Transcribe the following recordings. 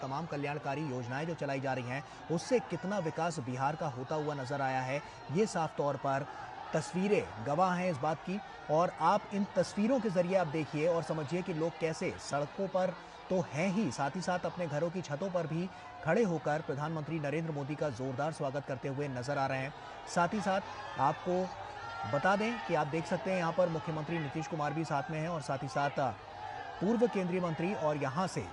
तमाम कल्याणकारी योजनाएं जो चलाई जा रही हैं उससे कितना विकास बिहार का होता हुआ नजर आया है, ये साफ तौर पर तस्वीरें गवाह हैं इस बात की। और आप इन तस्वीरों के जरिए आप देखिए और समझिए कि लोग कैसे सड़कों पर तो हैं ही, साथ ही साथ अपने घरों की छतों पर भी खड़े होकर प्रधानमंत्री नरेंद्र मोदी का जोरदार स्वागत करते हुए नजर आ रहे हैं। साथ ही साथ आपको बता दें कि आप देख सकते हैं यहाँ पर मुख्यमंत्री नीतीश कुमार भी साथ में हैं और साथ ही साथ पूर्व केंद्रीय मंत्री और यहाँ से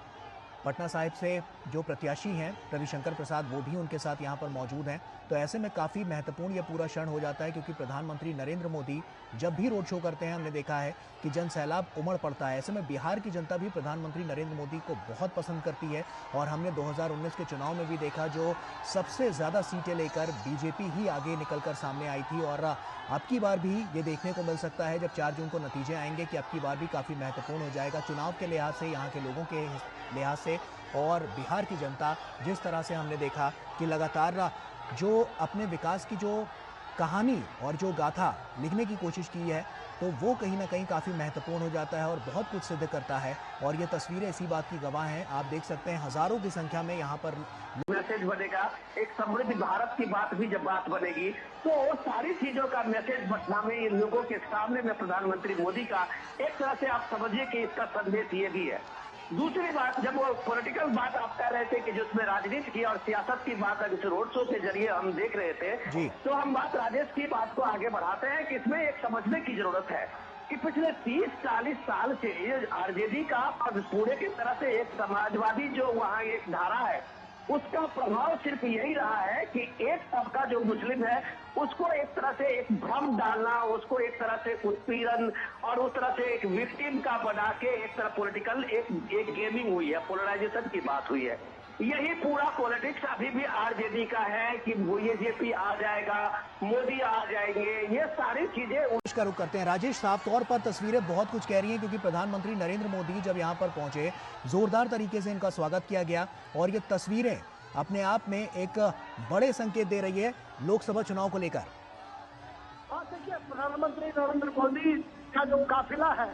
पटना साहिब से जो प्रत्याशी हैं रविशंकर प्रसाद, वो भी उनके साथ यहाँ पर मौजूद हैं। तो ऐसे में काफ़ी महत्वपूर्ण ये पूरा क्षण हो जाता है, क्योंकि प्रधानमंत्री नरेंद्र मोदी जब भी रोड शो करते हैं हमने देखा है कि जन सैलाब उमड़ पड़ता है। ऐसे में बिहार की जनता भी प्रधानमंत्री नरेंद्र मोदी को बहुत पसंद करती है और हमने 2019 के चुनाव में भी देखा, जो सबसे ज़्यादा सीटें लेकर बीजेपी ही आगे निकलकर सामने आई थी। और अब की बार भी ये देखने को मिल सकता है जब 4 जून को नतीजे आएंगे कि अब की बार भी काफ़ी महत्वपूर्ण हो जाएगा चुनाव के लिहाज से, यहाँ के लोगों के लिहाज से। और बिहार की जनता जिस तरह से हमने देखा कि लगातार जो अपने विकास की जो कहानी और जो गाथा लिखने की कोशिश की है, तो वो कहीं ना कहीं काफ़ी महत्वपूर्ण हो जाता है और बहुत कुछ सिद्ध करता है। और ये तस्वीरें इसी बात की गवाह हैं। आप देख सकते हैं हजारों की संख्या में यहाँ पर मैसेज बनेगा, एक समृद्ध भारत की बात भी जब बात बनेगी तो सारी चीजों का मैसेज पटना में इन लोगों के सामने में प्रधानमंत्री मोदी का एक तरह से आप समझिए कि इसका संदेश ये भी है। दूसरी बात, जब वो पॉलिटिकल बात आप कह रहे थे कि जिसमें राजनीति की और सियासत की बात जिस रोड शो के जरिए हम देख रहे थे, तो हम बात राजेश की बात को आगे बढ़ाते हैं कि इसमें एक समझने की जरूरत है कि पिछले 30-40 साल से ये आरजेडी का पूरे की तरह से एक समाजवादी जो वहाँ एक धारा है, उसका प्रभाव सिर्फ यही रहा है कि एक तबका जो मुस्लिम है उसको एक तरह से एक भ्रम डालना, उसको एक तरह से उत्पीड़न और उस तरह से एक विक्टिम का बना के एक तरह पॉलिटिकल एक गेमिंग हुई है, पोलराइजेशन की बात हुई है। यही पूरा पॉलिटिक्स अभी भी आरजेडी का है कि बीजेपी आ जाएगा, मोदी आ जाएंगे, ये सारी चीजें का रुख करते हैं। राजेश, साफ तौर पर तस्वीरें बहुत कुछ कह रही हैं, क्योंकि प्रधानमंत्री नरेंद्र मोदी जब यहाँ पर पहुंचे जोरदार तरीके से इनका स्वागत किया गया और ये तस्वीरें अपने आप में एक बड़े संकेत दे रही है लोकसभा चुनाव को लेकर। देखिए, प्रधानमंत्री नरेंद्र मोदी का जो काफिला है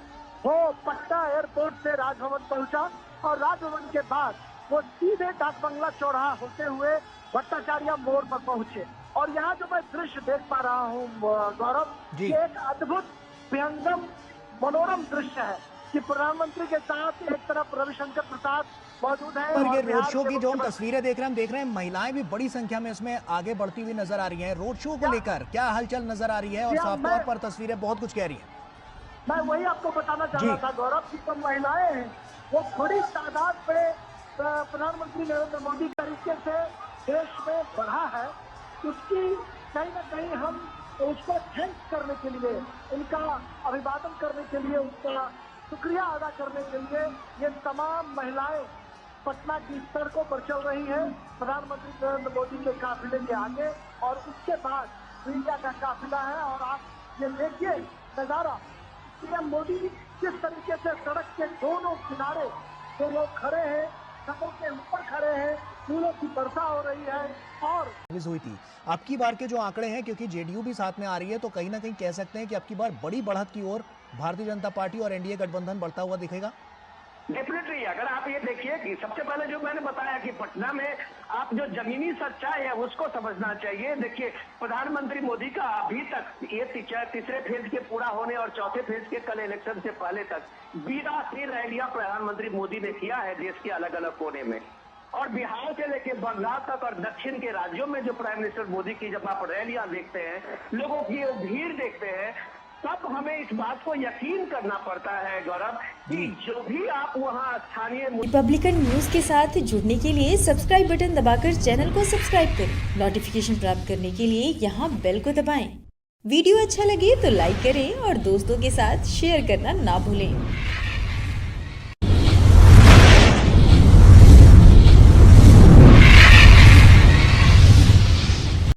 वो पटना एयरपोर्ट से राजभवन पहुंचा और राजभवन के बाद वो सीधे डाक बंगला चौराहा होते हुए भट्टाचार्य मोड़ पर पहुंचे। और यहाँ जो मैं दृश्य देख पा रहा हूँ गौरव, ये एक अद्भुत विहंगम मनोरम दृश्य है कि प्रधानमंत्री के साथ एक तरफ रविशंकर प्रसाद मौजूद है। पर ये रोड शो की जो हम तस्वीरें देख रहे हैं, हम देख रहे हैं महिलाएं भी बड़ी संख्या में इसमें आगे बढ़ती हुई नजर आ रही हैं। रोड शो को लेकर क्या हलचल नजर आ रही है? और साफ तौर पर तस्वीरें बहुत कुछ कह रही है। मैं वही आपको बताना चाह रहा था गौरव की जो महिलाएं हैं वो बड़ी तादाद में प्रधानमंत्री नरेंद्र मोदी तरीके से देश में बढ़ा है, उसकी कहीं ना कहीं हम उसको थैंक्स करने के लिए, उनका अभिवादन करने के लिए, उनका शुक्रिया अदा करने के लिए ये तमाम महिलाएं पटना की सड़कों पर चल रही हैं प्रधानमंत्री नरेंद्र मोदी के काफिले के आगे। और उसके बाद मीडिया का काफिला है और आप ये देखिए नजारा, पीएम मोदी किस तरीके से सड़क के दोनों किनारे जो लोग खड़े हैं, सड़कों के ऊपर खड़े हैं, फूलों की वर्षा हो रही है। और हुई थी अब की बार के जो आंकड़े हैं, क्योंकि जेडीयू भी साथ में आ रही है, तो कहीं ना कहीं कह सकते हैं कि अब की बार बड़ी बढ़त की ओर भारतीय जनता पार्टी और एनडीए गठबंधन बढ़ता हुआ दिखेगा। डेफिनेटली, अगर आप ये देखिए कि सबसे पहले जो मैंने बताया कि पटना में आप जो जमीनी सच्चाई है उसको समझना चाहिए। देखिए, प्रधानमंत्री मोदी का अभी तक ये तीसरे फेज के पूरा होने और चौथे फेज के कल इलेक्शन से पहले तक 82 रैलियां प्रधानमंत्री मोदी ने किया है देश के अलग अलग कोने में। और बिहार से लेकर बंगाल तक और दक्षिण के राज्यों में जो प्राइम मिनिस्टर मोदी की जब आप रैलियां देखते हैं, लोगों की भीड़ देखते हैं, तब हमें इस बात को यकीन करना पड़ता है गौरव कि जो भी आप वहाँ स्थानीय रिपब्लिकन न्यूज के साथ जुड़ने के लिए सब्सक्राइब बटन दबाकर चैनल को सब्सक्राइब करें। नोटिफिकेशन प्राप्त करने के लिए यहाँ बेल को दबाएं। वीडियो अच्छा लगे तो लाइक करें और दोस्तों के साथ शेयर करना ना भूलें।